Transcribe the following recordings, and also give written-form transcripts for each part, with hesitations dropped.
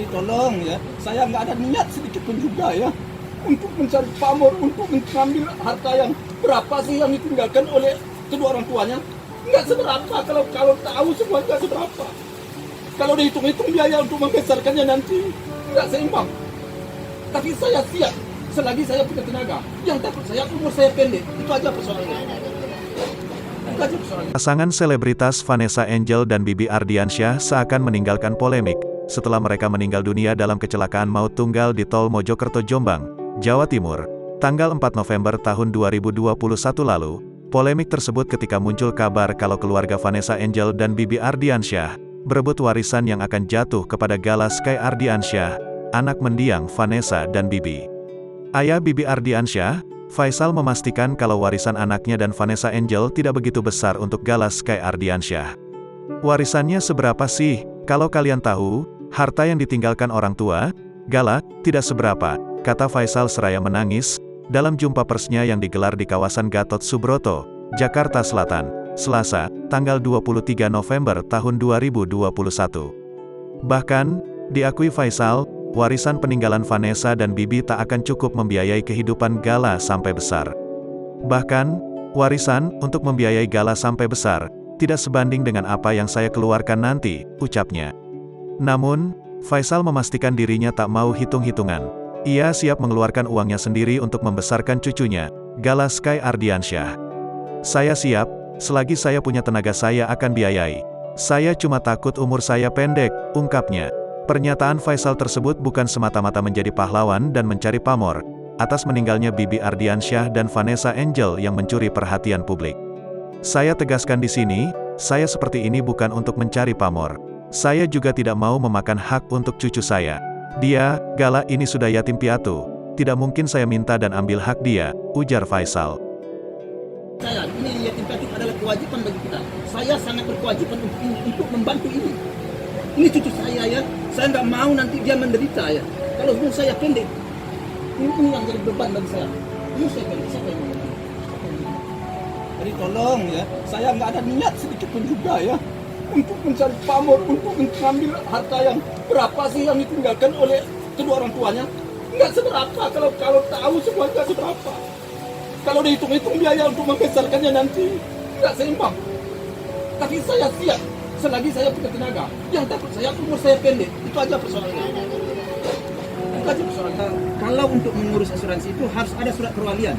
Jadi tolong ya, saya nggak ada niat sedikit pun juga ya untuk mencari pamor, untuk mengambil harta yang berapa sih yang ditinggalkan oleh kedua orang tuanya. Nggak seberapa, kalau tahu semua nggak seberapa. Kalau dihitung-hitung biaya untuk membesarkannya nanti nggak seimbang. Tapi saya siap selagi saya punya tenaga. Yang takut saya umur saya pendek, itu aja persoalannya. Itu aja persoalannya. Pasangan selebritas Vanessa Angel dan Bibi Ardiansyah seakan meninggalkan polemik setelah mereka meninggal dunia dalam kecelakaan maut tunggal di Tol Mojokerto Jombang, Jawa Timur, tanggal 4 November tahun 2021 lalu. Polemik tersebut ketika muncul kabar kalau keluarga Vanessa Angel dan Bibi Ardiansyah berebut warisan yang akan jatuh kepada Gala Sky Ardiansyah, anak mendiang Vanessa dan Bibi. Ayah Bibi Ardiansyah, Faisal, memastikan kalau warisan anaknya dan Vanessa Angel tidak begitu besar untuk Gala Sky Ardiansyah. Warisannya seberapa sih? Kalau kalian tahu, harta yang ditinggalkan orang tua, Gala, tidak seberapa, kata Faisal seraya menangis, dalam jumpa persnya yang digelar di kawasan Gatot Subroto, Jakarta Selatan, Selasa, tanggal 23 November tahun 2021. Bahkan, diakui Faisal, warisan peninggalan Vanessa dan Bibi tak akan cukup membiayai kehidupan Gala sampai besar. Bahkan, warisan untuk membiayai Gala sampai besar tidak sebanding dengan apa yang saya keluarkan nanti, ucapnya. Namun, Faisal memastikan dirinya tak mau hitung-hitungan. Ia siap mengeluarkan uangnya sendiri untuk membesarkan cucunya, Gala Sky Ardiansyah. Saya siap, selagi saya punya tenaga saya akan biayai. Saya cuma takut umur saya pendek, ungkapnya. Pernyataan Faisal tersebut bukan semata-mata menjadi pahlawan dan mencari pamor atas meninggalnya Bibi Ardiansyah dan Vanessa Angel yang mencuri perhatian publik. Saya tegaskan di sini, saya seperti ini bukan untuk mencari pamor. Saya juga tidak mau memakan hak untuk cucu saya. Dia, Gala, ini sudah yatim piatu. Tidak mungkin saya minta dan ambil hak dia, ujar Faisal. Saya, ini yatim piatu adalah kewajiban bagi kita. Saya sangat berkewajiban untuk membantu ini. Ini cucu saya ya. Saya nggak mau nanti dia menderita ya. Kalau umur saya pendek, ini yang jadi beban bagi saya. Umur saya pendek, siapa yang mau? Jadi tolong ya, saya nggak ada niat sedikit pun juga ya untuk mencari pamor, untuk mengambil harta yang berapa sih yang ditinggalkan oleh kedua orang tuanya. Nggak seberapa, kalau tahu semua nggak seberapa. Kalau dihitung-hitung biaya untuk membesarkannya nanti nggak seimbang. Tapi saya siap selagi saya punya tenaga. Yang takut saya umur saya pendek, itu aja persoalannya. Itu aja persoalannya. Kalau untuk mengurus asuransi itu harus ada surat perwalian.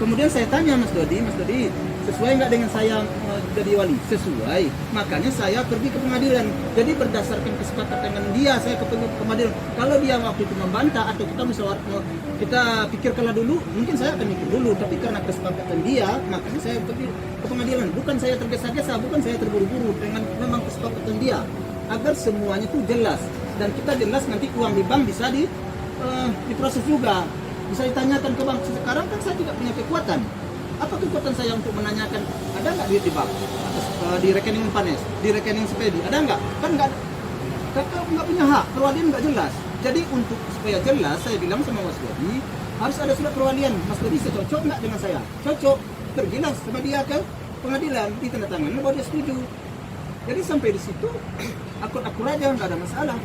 Kemudian saya tanya Mas Dodi, sesuai nggak dengan saya jadi wali? Sesuai. Makanya saya pergi ke pengadilan. Jadi berdasarkan kesepakatan dengan dia, saya ke pengadilan. Kalau dia waktu itu membantah atau kita pikirkanlah dulu, mungkin saya akan mikir dulu. Tapi karena kesepakatan dia, makanya saya pergi ke pengadilan. Bukan saya tergesa-gesa, bukan saya terburu-buru. Dengan memang kesepakatan dia, agar semuanya itu jelas. Dan kita jelas nanti uang di bank bisa diproses juga. Bisa ditanyakan ke bank. Sekarang kan saya tidak punya kekuatan. Apa kekuatan saya untuk menanyakan, ada nggak duit di bank? Di rekening Panes, di rekening Sepedi, ada nggak? Kan nggak. Kakak nggak punya hak, perwalian nggak jelas. Jadi untuk supaya jelas, saya bilang sama Mas Dodi, harus ada surat perwalian. Mas Dodi cocok nggak dengan saya? Cocok. Pergilah sama dia ke pengadilan, ditandatangani bahwa dia setuju. Jadi sampai di situ, akur-akur aja, nggak ada masalah.